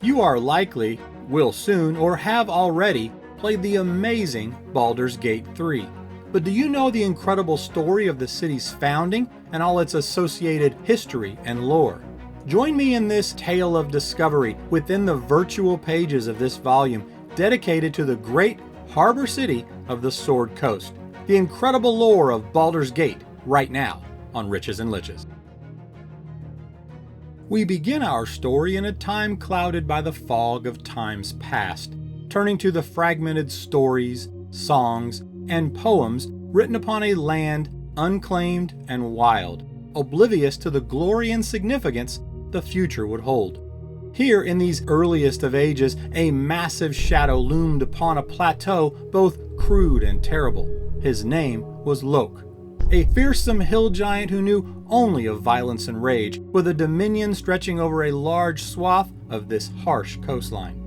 You are likely, will soon, or have already played the amazing Baldur's Gate 3. But do you know the incredible story of the city's founding and all its associated history and lore? Join me in this tale of discovery within the virtual pages of this volume dedicated to the great harbor city of the Sword Coast. The incredible lore of Baldur's Gate right now on Riches and Liches. We begin our story in a time clouded by the fog of times past, turning to the fragmented stories, songs, and poems written upon a land unclaimed and wild, oblivious to the glory and significance the future would hold. Here in these earliest of ages, a massive shadow loomed upon a plateau both crude and terrible. His name was Lok, a fearsome hill giant who knew only of violence and rage, with a dominion stretching over a large swath of this harsh coastline.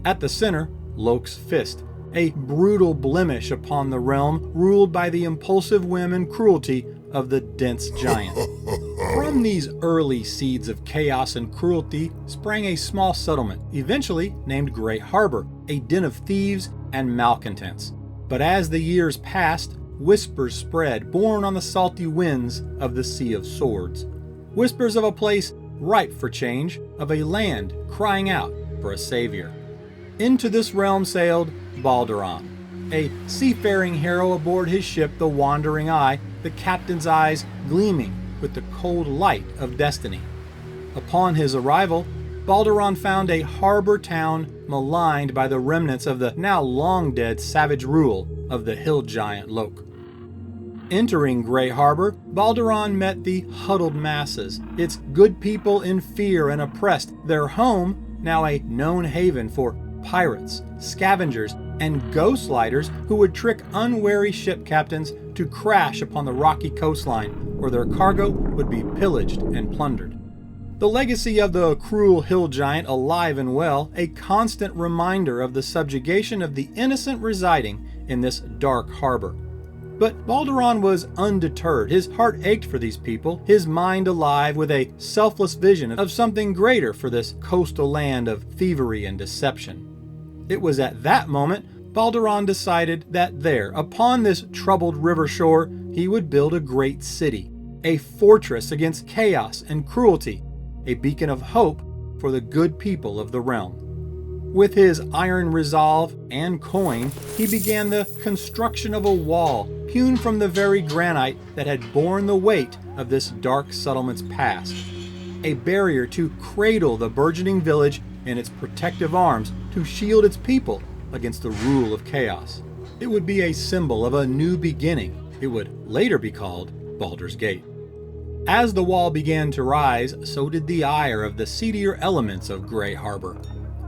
At the center, Lok's fist, a brutal blemish upon the realm ruled by the impulsive whim and cruelty of the dense giant. From these early seeds of chaos and cruelty sprang a small settlement, eventually named Grey Harbor, a den of thieves and malcontents. But as the years passed, whispers spread, borne on the salty winds of the Sea of Swords. Whispers of a place ripe for change, of a land crying out for a savior. Into this realm sailed Balduran, a seafaring hero aboard his ship, the Wandering Eye, the captain's eyes gleaming with the cold light of destiny. Upon his arrival, Balduran found a harbor town maligned by the remnants of the now long-dead savage rule of the hill giant Lok. Entering Grey Harbor, Balduran met the huddled masses, its good people in fear and oppressed, their home now a known haven for pirates, scavengers, and ghostlighters who would trick unwary ship captains to crash upon the rocky coastline where their cargo would be pillaged and plundered. The legacy of the cruel hill giant alive and well, a constant reminder of the subjugation of the innocent residing in this dark harbor. But Balduran was undeterred. His heart ached for these people, his mind alive with a selfless vision of something greater for this coastal land of thievery and deception. It was at that moment Balduran decided that there, upon this troubled river shore, he would build a great city, a fortress against chaos and cruelty, a beacon of hope for the good people of the realm. With his iron resolve and coin, he began the construction of a wall hewn from the very granite that had borne the weight of this dark settlement's past, a barrier to cradle the burgeoning village in its protective arms to shield its people against the rule of chaos. It would be a symbol of a new beginning. It would later be called Baldur's Gate. As the wall began to rise, so did the ire of the seedier elements of Grey Harbor.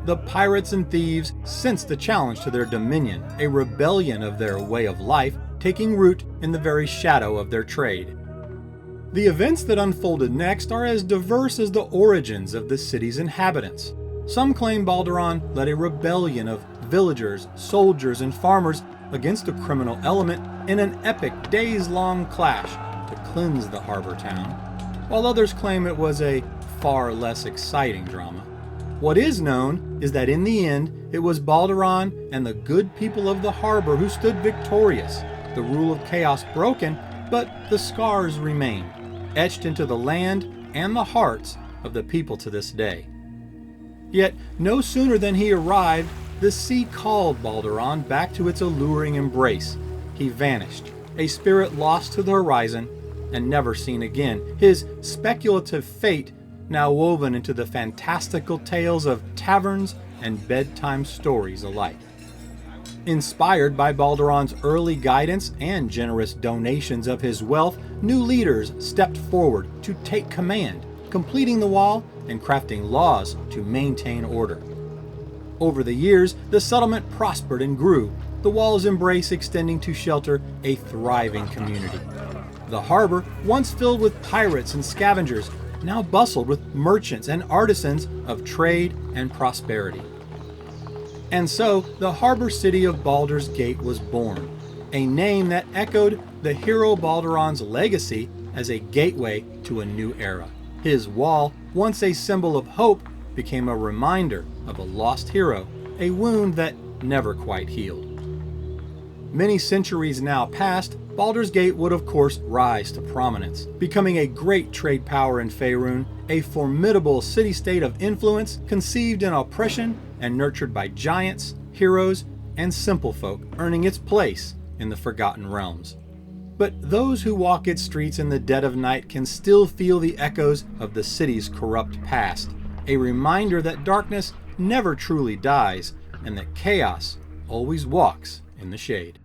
The pirates and thieves sensed a challenge to their dominion, a rebellion of their way of life, taking root in the very shadow of their trade. The events that unfolded next are as diverse as the origins of the city's inhabitants. Some claim Balduran led a rebellion of villagers, soldiers, and farmers against the criminal element in an epic days-long clash to cleanse the harbor town, while others claim it was a far less exciting drama. What is known is that in the end, it was Balduran and the good people of the harbor who stood victorious, the rule of chaos broken, but the scars remain, etched into the land and the hearts of the people to this day. Yet, no sooner than he arrived, the sea called Balduran back to its alluring embrace. He vanished, a spirit lost to the horizon and never seen again, his speculative fate now woven into the fantastical tales of taverns and bedtime stories alike. Inspired by Balduran's early guidance and generous donations of his wealth, new leaders stepped forward to take command, completing the wall and crafting laws to maintain order. Over the years, the settlement prospered and grew, the wall's embrace extending to shelter a thriving community. The harbor, once filled with pirates and scavengers, now bustled with merchants and artisans of trade and prosperity. And so, the harbor city of Baldur's Gate was born, a name that echoed the hero Balduran's legacy as a gateway to a new era. His wall, once a symbol of hope, became a reminder of a lost hero, a wound that never quite healed. Many centuries now past, Baldur's Gate would of course rise to prominence, becoming a great trade power in Faerun, a formidable city-state of influence conceived in oppression and nurtured by giants, heroes, and simple folk, earning its place in the Forgotten Realms. But those who walk its streets in the dead of night can still feel the echoes of the city's corrupt past, a reminder that darkness never truly dies and that chaos always walks in the shade.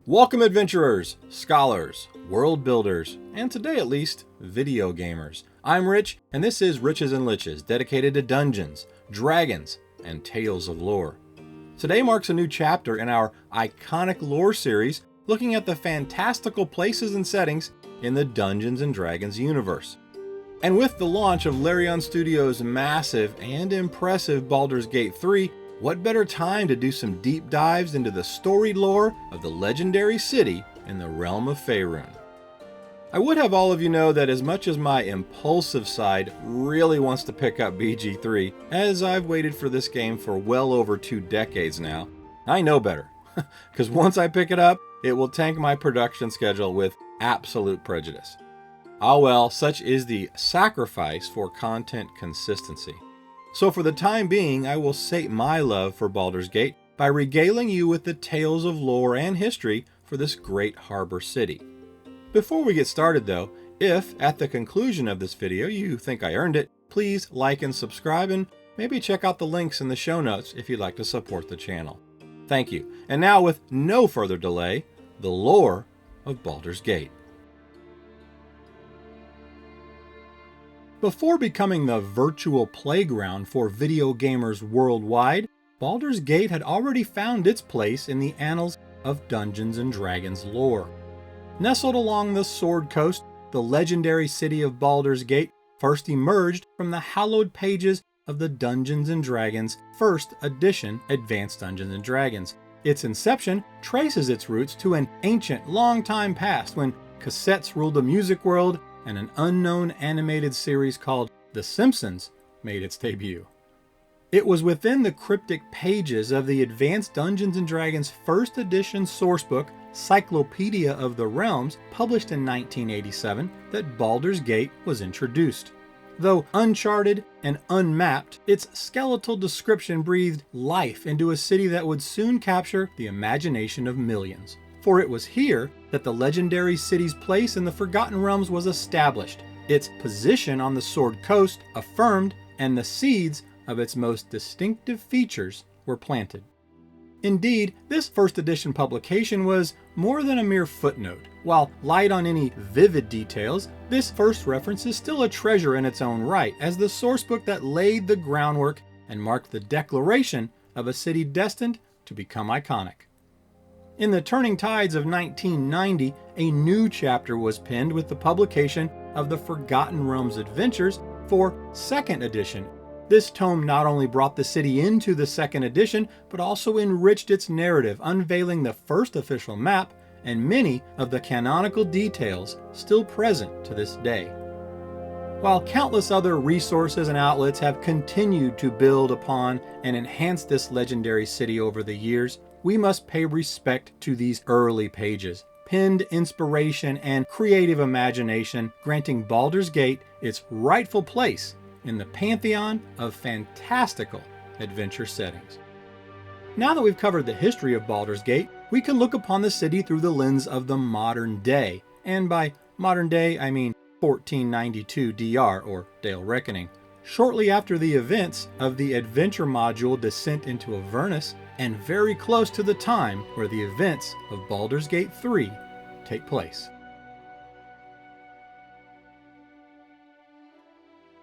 Welcome adventurers, scholars, world builders, and today at least, video gamers. I'm Rich, and this is Riches and Liches, dedicated to dungeons, dragons, and tales of lore. Today marks a new chapter in our iconic lore series, looking at the fantastical places and settings in the Dungeons & Dragons universe. And with the launch of Larian Studios' massive and impressive Baldur's Gate 3, what better time to do some deep dives into the storied lore of the legendary city in the realm of Faerun. I would have all of you know that as much as my impulsive side really wants to pick up BG3, as I've waited for this game for well over 2 decades now, I know better. Because once I pick it up, it will tank my production schedule with absolute prejudice. Ah well, such is the sacrifice for content consistency. So for the time being, I will sate my love for Baldur's Gate by regaling you with the tales of lore and history for this great harbor city. Before we get started though, if at the conclusion of this video you think I earned it, please like and subscribe and maybe check out the links in the show notes if you'd like to support the channel. Thank you. And now with no further delay, the lore of Baldur's Gate. Before becoming the virtual playground for video gamers worldwide, Baldur's Gate had already found its place in the annals of Dungeons & Dragons lore. Nestled along the Sword Coast, the legendary city of Baldur's Gate first emerged from the hallowed pages of the Dungeons & Dragons 1st edition Advanced Dungeons & Dragons. Its inception traces its roots to an ancient, long time past when cassettes ruled the music world and an unknown animated series called The Simpsons made its debut. It was within the cryptic pages of the Advanced Dungeons & Dragons 1st edition sourcebook, Cyclopedia of the Realms, published in 1987, that Baldur's Gate was introduced. Though uncharted and unmapped, its skeletal description breathed life into a city that would soon capture the imagination of millions. For it was here that the legendary city's place in the Forgotten Realms was established, its position on the Sword Coast affirmed, and the seeds of its most distinctive features were planted. Indeed, this 1st edition publication was more than a mere footnote. While light on any vivid details, this first reference is still a treasure in its own right, as the sourcebook that laid the groundwork and marked the declaration of a city destined to become iconic. In the turning tides of 1990, a new chapter was penned with the publication of the Forgotten Realms Adventures for 2nd edition. This tome not only brought the city into the 2nd edition, but also enriched its narrative, unveiling the first official map and many of the canonical details still present to this day. While countless other resources and outlets have continued to build upon and enhance this legendary city over the years, we must pay respect to these early pages, penned inspiration and creative imagination, granting Baldur's Gate its rightful place in the pantheon of fantastical adventure settings. Now that we've covered the history of Baldur's Gate, we can look upon the city through the lens of the modern day. And by modern day, I mean 1492 DR, or Dale Reckoning. Shortly after the events of the adventure module Descent into Avernus, and very close to the time where the events of Baldur's Gate 3 take place.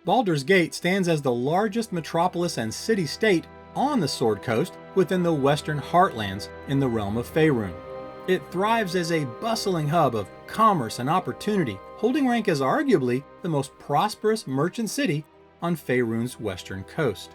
Baldur's Gate stands as the largest metropolis and city-state on the Sword Coast within the western heartlands in the realm of Faerun. It thrives as a bustling hub of commerce and opportunity, holding rank as arguably the most prosperous merchant city on Faerun's western coast.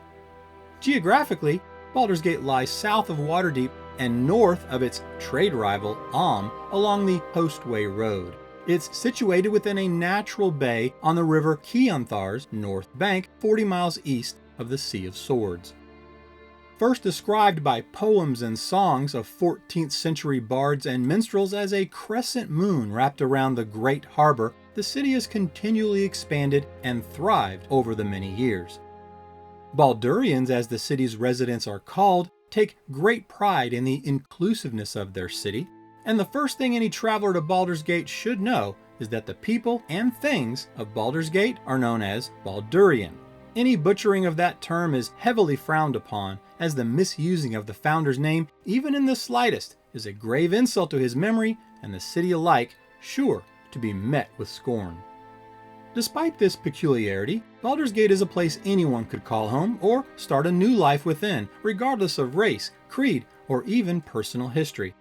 Geographically, Baldur's Gate lies south of Waterdeep and north of its trade rival, Alm, along the Coastway Road. It's situated within a natural bay on the river Kianthar's north bank, 40 miles east of the Sea of Swords. First described by poems and songs of 14th century bards and minstrels as a crescent moon wrapped around the great harbor, the city has continually expanded and thrived over the many years. Baldurians, as the city's residents are called, take great pride in the inclusiveness of their city, and the first thing any traveler to Baldur's Gate should know is that the people and things of Baldur's Gate are known as Baldurian. Any butchering of that term is heavily frowned upon, as the misusing of the founder's name, even in the slightest, is a grave insult to his memory and the city alike, sure to be met with scorn. Despite this peculiarity, Baldur's Gate is a place anyone could call home or start a new life within, regardless of race, creed, or even personal history.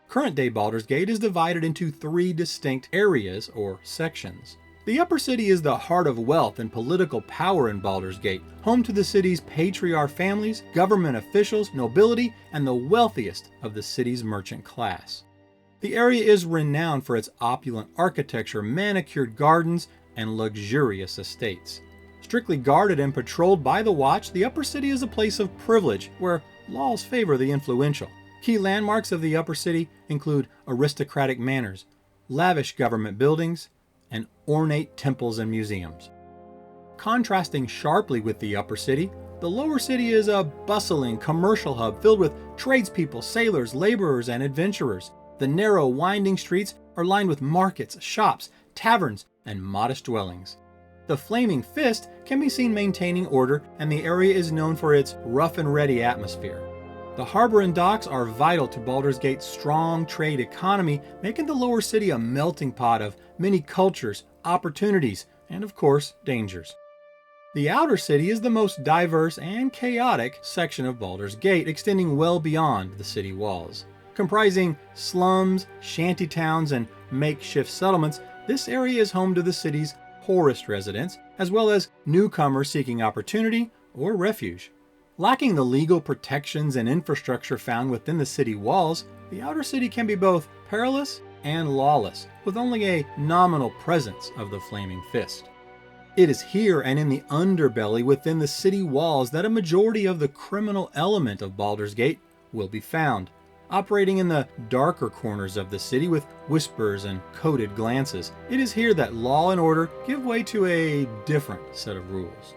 Current-day Baldur's Gate is divided into 3 distinct areas or sections. The Upper City is the heart of wealth and political power in Baldur's Gate, home to the city's patriarch families, government officials, nobility, and the wealthiest of the city's merchant class. The area is renowned for its opulent architecture, manicured gardens, and luxurious estates. Strictly guarded and patrolled by the Watch, the Upper City is a place of privilege where laws favor the influential. Key landmarks of the Upper City include aristocratic manors, lavish government buildings, and ornate temples and museums. Contrasting sharply with the Upper City, the Lower City is a bustling commercial hub filled with tradespeople, sailors, laborers, and adventurers. The narrow, winding streets are lined with markets, shops, taverns, and modest dwellings. The Flaming Fist can be seen maintaining order, and the area is known for its rough and ready atmosphere. The harbor and docks are vital to Baldur's Gate's strong trade economy, making the Lower City a melting pot of many cultures, opportunities, and of course, dangers. The Outer City is the most diverse and chaotic section of Baldur's Gate, extending well beyond the city walls. Comprising slums, shantytowns, and makeshift settlements, this area is home to the city's poorest residents, as well as newcomers seeking opportunity or refuge. Lacking the legal protections and infrastructure found within the city walls, the Outer City can be both perilous and lawless, with only a nominal presence of the Flaming Fist. It is here and in the underbelly within the city walls that a majority of the criminal element of Baldur's Gate will be found, operating in the darker corners of the city with whispers and coded glances. It is here that law and order give way to a different set of rules.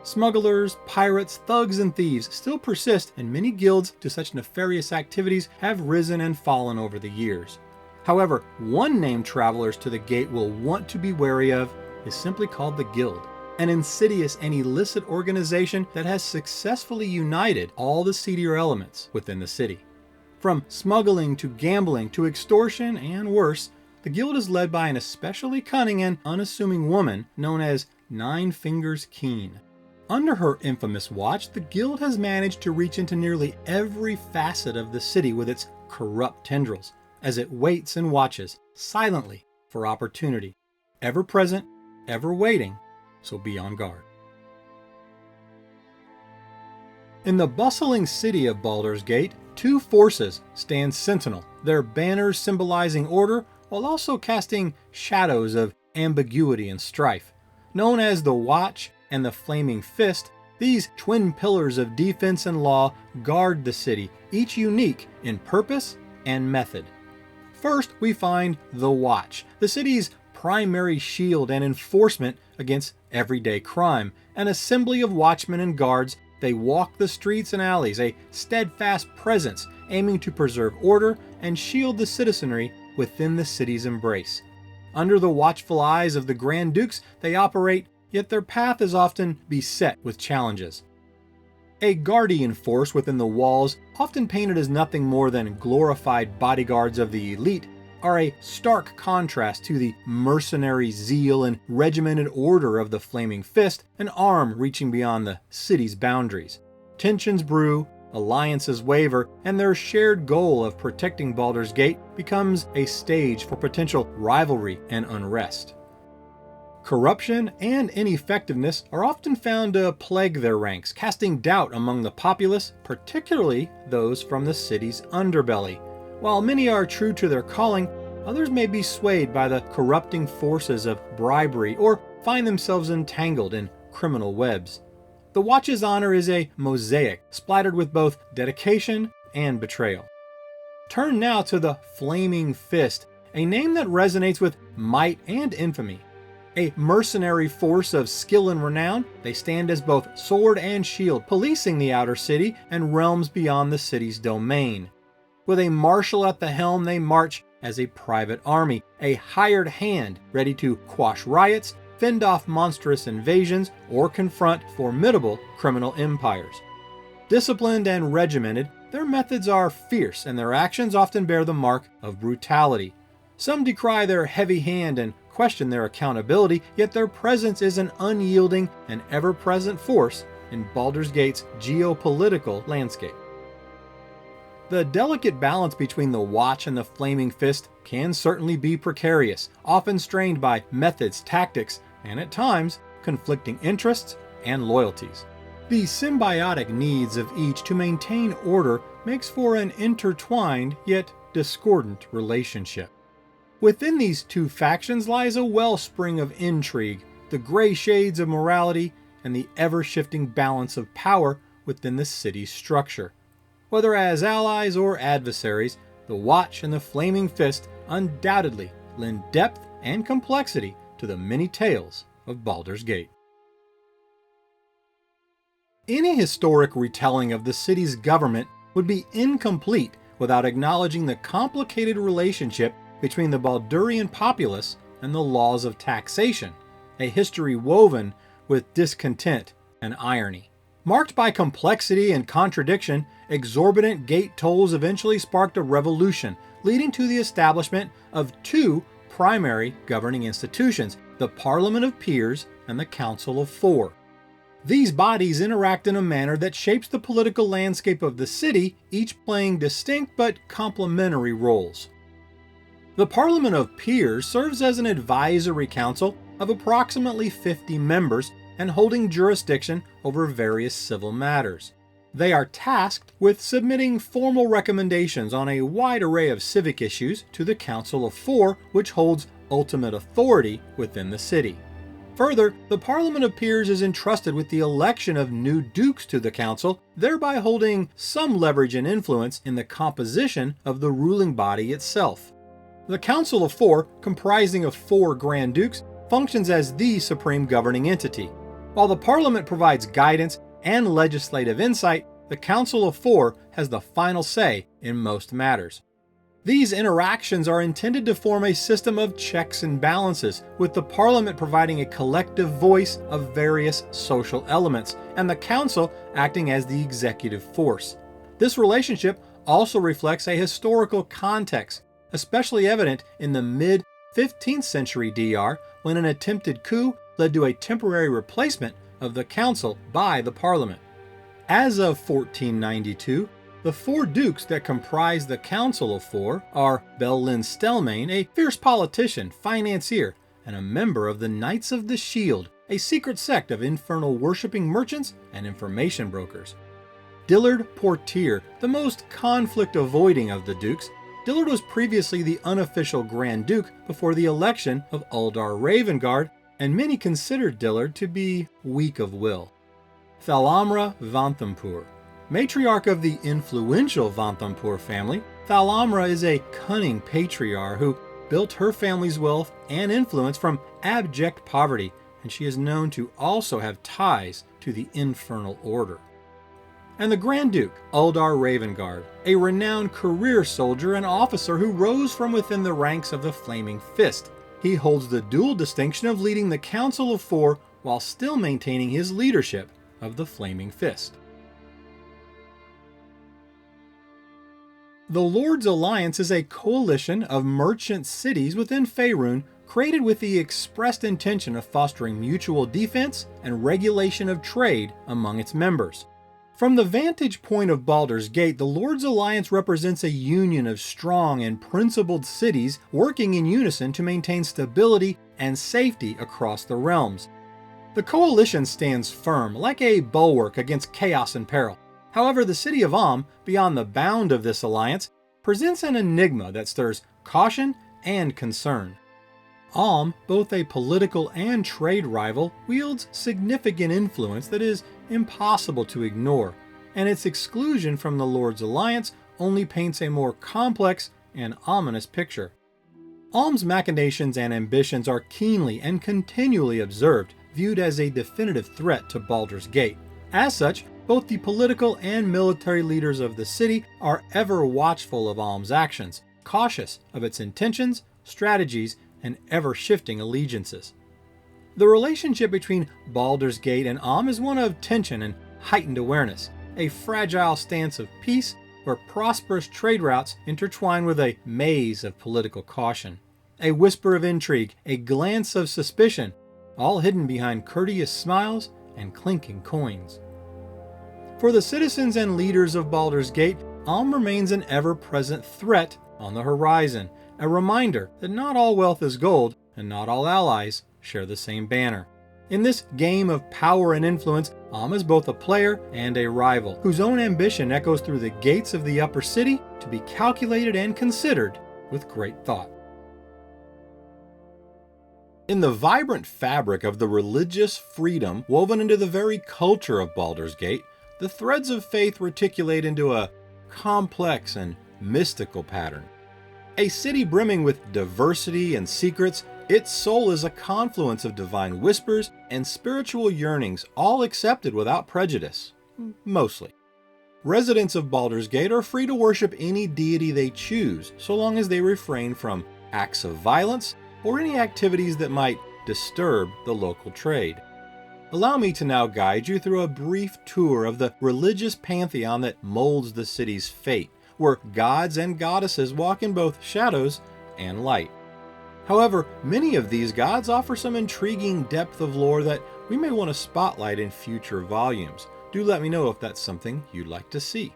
Smugglers, pirates, thugs, and thieves still persist, and many guilds to such nefarious activities have risen and fallen over the years. However, one name travelers to the gate will want to be wary of is simply called the Guild, an insidious and illicit organization that has successfully united all the seedier elements within the city. From smuggling to gambling to extortion and worse, the Guild is led by an especially cunning and unassuming woman known as Nine Fingers Keen. Under her infamous watch, the Guild has managed to reach into nearly every facet of the city with its corrupt tendrils, as it waits and watches silently for opportunity. Ever present, ever waiting, so be on guard. In the bustling city of Baldur's Gate, 2 forces stand sentinel, their banners symbolizing order while also casting shadows of ambiguity and strife. Known as the Watch and the Flaming Fist, these twin pillars of defense and law guard the city, each unique in purpose and method. First, we find the Watch, the city's primary shield and enforcement against everyday crime. An assembly of watchmen and guards, they walk the streets and alleys, a steadfast presence aiming to preserve order and shield the citizenry within the city's embrace. Under the watchful eyes of the Grand Dukes, they operate, yet their path is often beset with challenges. A guardian force within the walls, often painted as nothing more than glorified bodyguards of the elite, are a stark contrast to the mercenary zeal and regimented order of the Flaming Fist, an arm reaching beyond the city's boundaries. Tensions brew, alliances waver, and their shared goal of protecting Baldur's Gate becomes a stage for potential rivalry and unrest. Corruption and ineffectiveness are often found to plague their ranks, casting doubt among the populace, particularly those from the city's underbelly. While many are true to their calling, Others may be swayed by the corrupting forces of bribery or find themselves entangled in criminal webs. The Watch's honor is a mosaic splattered with both dedication and betrayal. Turn now to the Flaming Fist, a name that resonates with might and infamy. A mercenary force of skill and renown, they stand as both sword and shield, policing the outer city and realms beyond the city's domain. With a marshal at the helm, they march as a private army, a hired hand ready to quash riots, fend off monstrous invasions, or confront formidable criminal empires. Disciplined and regimented, their methods are fierce and their actions often bear the mark of brutality. Some decry their heavy hand and question their accountability, yet their presence is an unyielding and ever-present force in Baldur's Gate's geopolitical landscape. The delicate balance between the Watch and the Flaming Fist can certainly be precarious, often strained by methods, tactics, and at times, conflicting interests and loyalties. The symbiotic needs of each to maintain order makes for an intertwined yet discordant relationship. Within these two factions lies a wellspring of intrigue, the gray shades of morality, and the ever-shifting balance of power within the city's structure. Whether as allies or adversaries, the Watch and the Flaming Fist undoubtedly lend depth and complexity to the many tales of Baldur's Gate. Any historic retelling of the city's government would be incomplete without acknowledging the complicated relationship between the Baldurian populace and the laws of taxation, a history woven with discontent and irony. Marked by complexity and contradiction, exorbitant gate tolls eventually sparked a revolution, leading to the establishment of two primary governing institutions, the Parliament of Peers and the Council of Four. These bodies interact in a manner that shapes the political landscape of the city, each playing distinct but complementary roles. The Parliament of Peers serves as an advisory council of approximately 50 members and holding jurisdiction over various civil matters. They are tasked with submitting formal recommendations on a wide array of civic issues to the Council of Four, which holds ultimate authority within the city. Further, the Parliament of Peers is entrusted with the election of new dukes to the council, thereby holding some leverage and influence in the composition of the ruling body itself. The Council of Four, comprising of 4 Grand Dukes, functions as the supreme governing entity. While the Parliament provides guidance and legislative insight, the Council of Four has the final say in most matters. These interactions are intended to form a system of checks and balances, with the Parliament providing a collective voice of various social elements, and the Council acting as the executive force. This relationship also reflects a historical context, especially evident in the mid-15th century DR, when an attempted coup led to a temporary replacement of the Council by the Parliament. As of 1492, the 4 dukes that comprise the Council of Four are Bellin Stelmane, a fierce politician, financier, and a member of the Knights of the Shield, a secret sect of infernal worshipping merchants and information brokers. Dillard Portier, the most conflict-avoiding of the dukes. Dillard was previously the unofficial Grand Duke before the election of Uldar Ravengard, and many considered Dillard to be weak of will. Thalamra Vanthampur, matriarch of the influential Vanthampur family, Thalamra is a cunning patriarch who built her family's wealth and influence from abject poverty, and she is known to also have ties to the Infernal Order. And the Grand Duke, Uldar Ravengard, a renowned career soldier and officer who rose from within the ranks of the Flaming Fist. He holds the dual distinction of leading the Council of Four while still maintaining his leadership of the Flaming Fist. The Lord's Alliance is a coalition of merchant cities within Faerun created with the expressed intention of fostering mutual defense and regulation of trade among its members. From the vantage point of Baldur's Gate, the Lord's Alliance represents a union of strong and principled cities working in unison to maintain stability and safety across the realms. The coalition stands firm, like a bulwark against chaos and peril. However, the city of Amn, beyond the bound of this alliance, presents an enigma that stirs caution and concern. Alm, both a political and trade rival, wields significant influence that is impossible to ignore, and its exclusion from the Lord's alliance only paints a more complex and ominous picture. Alm's machinations and ambitions are keenly and continually observed, viewed as a definitive threat to Baldur's Gate. As such, both the political and military leaders of the city are ever watchful of Alm's actions, cautious of its intentions, strategies, and ever-shifting allegiances. The relationship between Baldur's Gate and Alm is one of tension and heightened awareness, a fragile stance of peace where prosperous trade routes intertwine with a maze of political caution. A whisper of intrigue, a glance of suspicion, all hidden behind courteous smiles and clinking coins. For the citizens and leaders of Baldur's Gate, Alm remains an ever-present threat on the horizon, a reminder that not all wealth is gold and not all allies share the same banner. In this game of power and influence, Alm is both a player and a rival, whose own ambition echoes through the gates of the upper city to be calculated and considered with great thought. In the vibrant fabric of the religious freedom woven into the very culture of Baldur's Gate, the threads of faith reticulate into a complex and mystical pattern. A city brimming with diversity and secrets, its soul is a confluence of divine whispers and spiritual yearnings, all accepted without prejudice. Mostly. Residents of Baldur's Gate are free to worship any deity they choose, so long as they refrain from acts of violence or any activities that might disturb the local trade. Allow me to now guide you through a brief tour of the religious pantheon that molds the city's fate, where gods and goddesses walk in both shadows and light. However, many of these gods offer some intriguing depth of lore that we may want to spotlight in future volumes. Do let me know if that's something you'd like to see.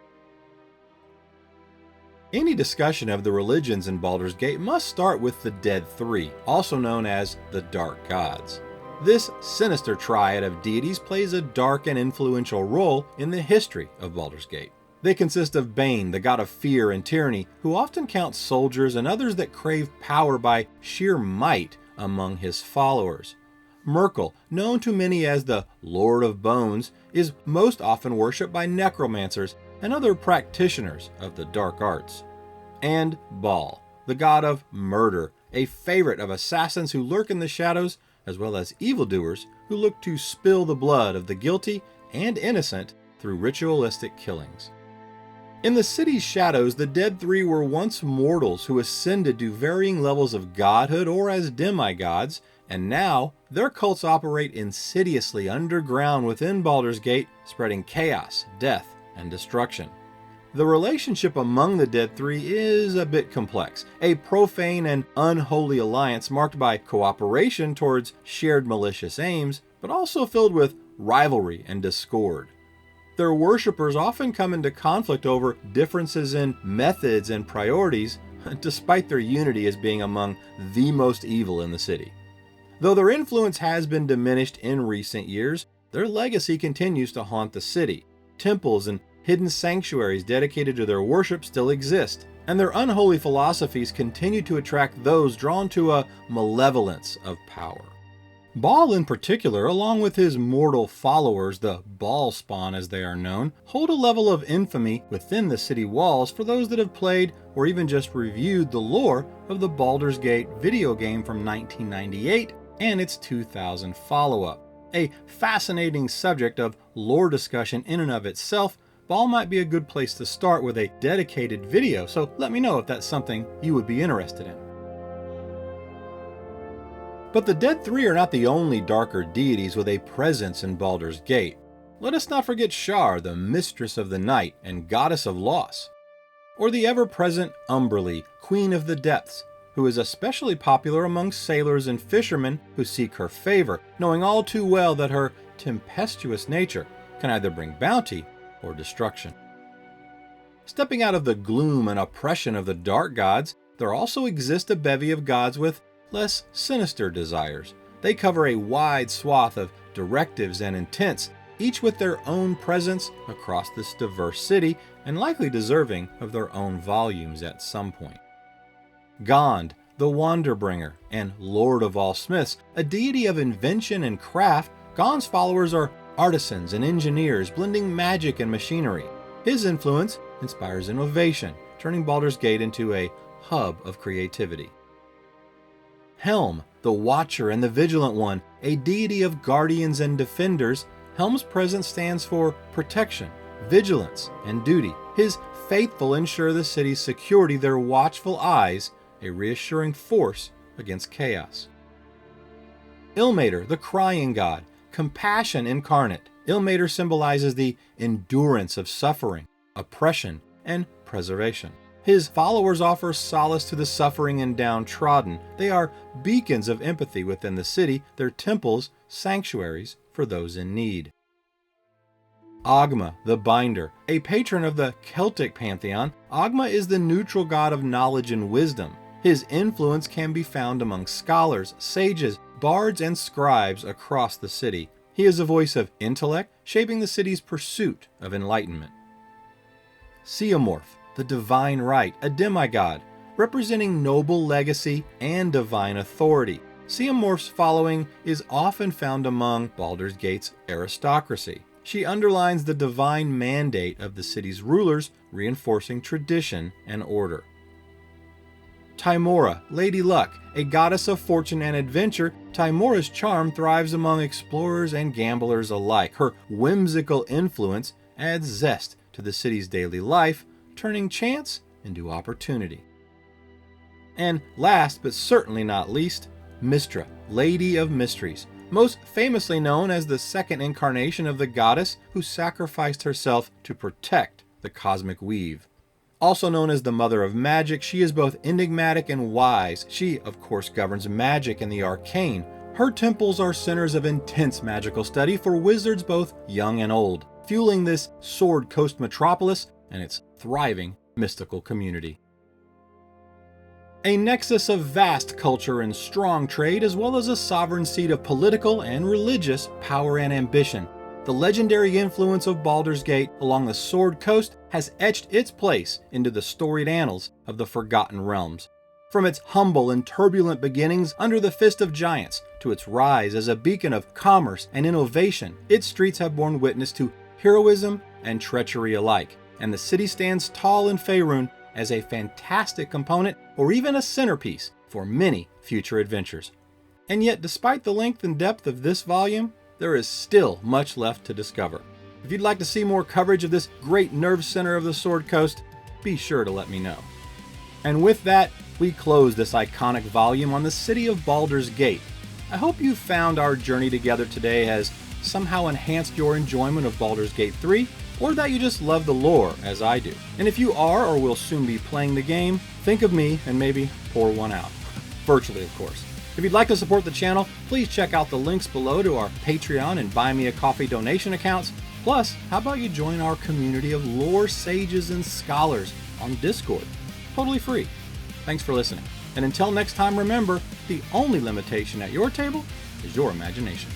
Any discussion of the religions in Baldur's Gate must start with the Dead Three, also known as the Dark Gods. This sinister triad of deities plays a dark and influential role in the history of Baldur's Gate. They consist of Bane, the god of fear and tyranny, who often counts soldiers and others that crave power by sheer might among his followers. Myrkul, known to many as the Lord of Bones, is most often worshipped by necromancers and other practitioners of the dark arts. And Baal, the god of murder, a favorite of assassins who lurk in the shadows, as well as evildoers who look to spill the blood of the guilty and innocent through ritualistic killings. In the city's shadows, the Dead Three were once mortals who ascended to varying levels of godhood or as demigods, and now their cults operate insidiously underground within Baldur's Gate, spreading chaos, death, and destruction. The relationship among the Dead Three is a bit complex, a profane and unholy alliance marked by cooperation towards shared malicious aims, but also filled with rivalry and discord. Their worshippers often come into conflict over differences in methods and priorities, despite their unity as being among the most evil in the city. Though their influence has been diminished in recent years, their legacy continues to haunt the city. Temples and hidden sanctuaries dedicated to their worship still exist, and their unholy philosophies continue to attract those drawn to a malevolence of power. Baal in particular, along with his mortal followers, the Baal Spawn as they are known, hold a level of infamy within the city walls for those that have played or even just reviewed the lore of the Baldur's Gate video game from 1998 and its 2000 follow-up. A fascinating subject of lore discussion in and of itself, Baal might be a good place to start with a dedicated video, so let me know if that's something you would be interested in. But the Dead Three are not the only darker deities with a presence in Baldur's Gate. Let us not forget Shar, the mistress of the night and goddess of loss. Or the ever-present Umberlee, queen of the depths, who is especially popular among sailors and fishermen who seek her favor, knowing all too well that her tempestuous nature can either bring bounty or destruction. Stepping out of the gloom and oppression of the dark gods, there also exist a bevy of gods with less sinister desires. They cover a wide swath of directives and intents, each with their own presence across this diverse city and likely deserving of their own volumes at some point. Gond, the Wanderbringer, and Lord of all Smiths, a deity of invention and craft. Gon's followers are artisans and engineers blending magic and machinery. His influence inspires innovation, turning Baldur's Gate into a hub of creativity. Helm, the Watcher and the Vigilant One, a deity of guardians and defenders. Helm's presence stands for protection, vigilance, and duty. His faithful ensure the city's security, their watchful eyes, a reassuring force against chaos. Ilmater, the Crying God, compassion incarnate. Ilmater symbolizes the endurance of suffering, oppression, and preservation. His followers offer solace to the suffering and downtrodden. They are beacons of empathy within the city, their temples, sanctuaries for those in need. Ogma, the Binder, a patron of the Celtic pantheon. Ogma is the neutral god of knowledge and wisdom. His influence can be found among scholars, sages, bards, and scribes across the city. He is a voice of intellect, shaping the city's pursuit of enlightenment. Seomorph, the Divine Right, a demigod, representing noble legacy and divine authority. Seomorph's following is often found among Baldur's Gate's aristocracy. She underlines the divine mandate of the city's rulers, reinforcing tradition and order. Tymora, Lady Luck, a goddess of fortune and adventure. Tymora's charm thrives among explorers and gamblers alike. Her whimsical influence adds zest to the city's daily life, turning chance into opportunity. And last but certainly not least, Mystra, Lady of Mysteries, most famously known as the second incarnation of the goddess who sacrificed herself to protect the cosmic weave. Also known as the Mother of Magic, she is both enigmatic and wise. She, of course, governs magic and the arcane. Her temples are centers of intense magical study for wizards both young and old, fueling this Sword Coast metropolis and its thriving mystical community. A nexus of vast culture and strong trade, as well as a sovereign seat of political and religious power and ambition. The legendary influence of Baldur's Gate along the Sword Coast has etched its place into the storied annals of the Forgotten Realms. From its humble and turbulent beginnings under the Fist of Giants to its rise as a beacon of commerce and innovation, its streets have borne witness to heroism and treachery alike, and the city stands tall in Faerun as a fantastic component or even a centerpiece for many future adventures. And yet, despite the length and depth of this volume, there is still much left to discover. If you'd like to see more coverage of this great nerve center of the Sword Coast, be sure to let me know. And with that, we close this iconic volume on the city of Baldur's Gate. I hope you found our journey together today has somehow enhanced your enjoyment of Baldur's Gate 3, or that you just love the lore as I do. And if you are or will soon be playing the game, think of me and maybe pour one out. Virtually, of course. If you'd like to support the channel, please check out the links below to our Patreon and Buy Me a Coffee donation accounts. Plus, how about you join our community of lore sages and scholars on Discord? Totally free. Thanks for listening. And until next time, remember, the only limitation at your table is your imagination.